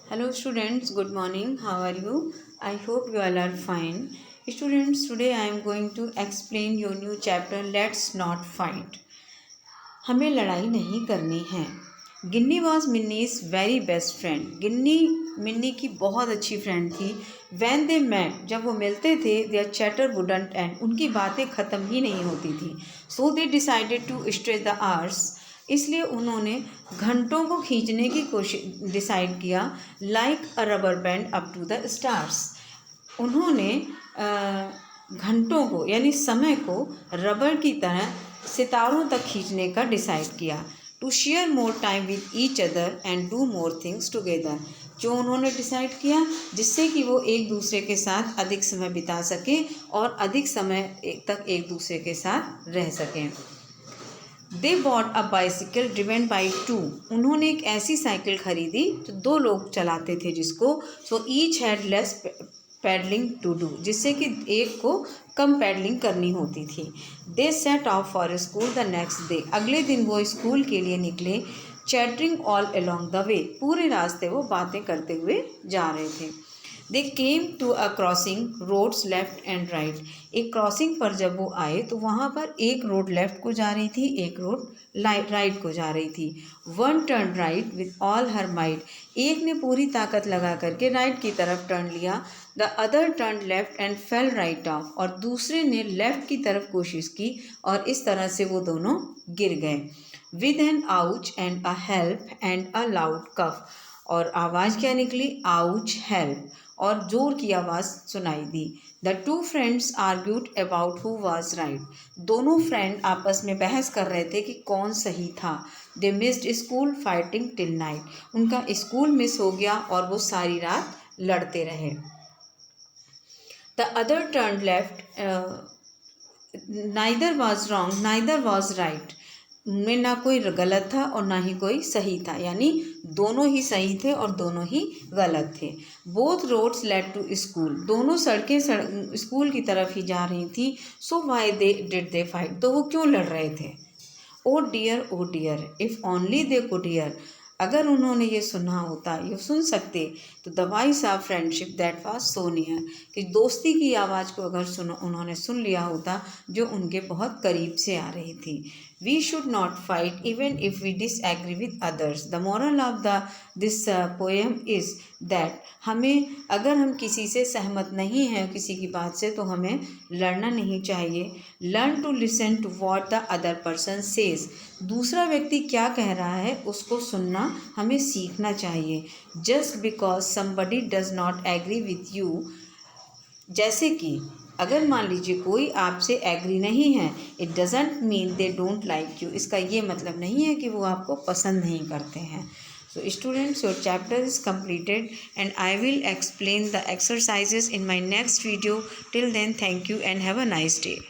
Hello students, good morning. How are you? I hope you all are fine. Students, today I am going to explain your new chapter Let's Not Fight. हमें लड़ाई नहीं करनी है. गिन्नी was मिन्नीज very best friend. गिन्नी मिन्नी की बहुत अच्छी friend थी. When they met, जब वो मिलते थे, देयर चैटर वुडंट एंड, उनकी बातें ख़त्म ही नहीं होती थी. So they decided to stretch the hours, इसलिए उन्होंने घंटों को खींचने की कोशिश डिसाइड किया. Like a rubber band up to the stars, उन्होंने घंटों को यानी समय को रबर की तरह सितारों तक खींचने का डिसाइड किया. To share more time with each other and do more things together, जो उन्होंने डिसाइड किया जिससे कि वो एक दूसरे के साथ अधिक समय बिता सकें और अधिक समय तक एक दूसरे के साथ रह सकें. They bought a bicycle driven by two, उन्होंने एक ऐसी साइकिल खरीदी जो दो लोग चलाते थे जिसको. So each had less paddling to do, जिससे कि एक को कम पैडलिंग करनी होती थी. They set off for school the next day, अगले दिन वो स्कूल के लिए निकले. Chattering all along the way, पूरे रास्ते वो बातें करते हुए जा रहे थे. They came to a crossing, roads left and right, एक क्रॉसिंग पर जब वो आए तो वहाँ पर एक रोड लेफ्ट को जा रही थी, एक रोड राइट को जा रही थी. One turn right with all her might, एक ने पूरी ताकत लगा करके राइट की तरफ टर्न लिया. The other turn left and fail right of, और दूसरे ने लेफ्ट की तरफ कोशिश की और इस तरह से वो दोनों गिर गए. With an ouch and a help and a loud cough, और आवाज़ क्या निकली? आउच, हेल्प, और जोर की आवाज़ सुनाई दी. The two friends argued about who was right, दोनों फ्रेंड आपस में बहस कर रहे थे कि कौन सही था. दे missed school fighting till night, उनका स्कूल मिस हो गया और वो सारी रात लड़ते रहे. The other turn left, neither was wrong neither was right, में ना कोई गलत था और ना ही कोई सही था, यानी दोनों ही सही थे और दोनों ही गलत थे. Both roads led to school, दोनों सड़कें स्कूल की तरफ ही जा रही थी. So why they did they fight, तो वो क्यों लड़ रहे थे? Oh dear if only they could hear, अगर उन्होंने ये सुना होता, ये सुन सकते, तो the voice of friendship that was so near, कि दोस्ती की आवाज़ को अगर उन्होंने सुन लिया होता जो उनके बहुत करीब से आ रही थी. We should not fight even if we disagree with others. The moral of this poem is that, हमें अगर हम किसी से सहमत नहीं हैं किसी की बात से, तो हमें लड़ना नहीं चाहिए. Learn to listen to what the other person says, दूसरा व्यक्ति क्या कह रहा है उसको सुनना हमें सीखना चाहिए. Just because somebody does not agree with you, जैसे कि अगर मान लीजिए कोई आपसे एग्री नहीं है, it doesn't mean they don't like you, इसका ये मतलब नहीं है कि वो आपको पसंद नहीं करते हैं. So students, your chapter is completed and I will explain the exercises in my next video. Till then, thank you and have a nice day.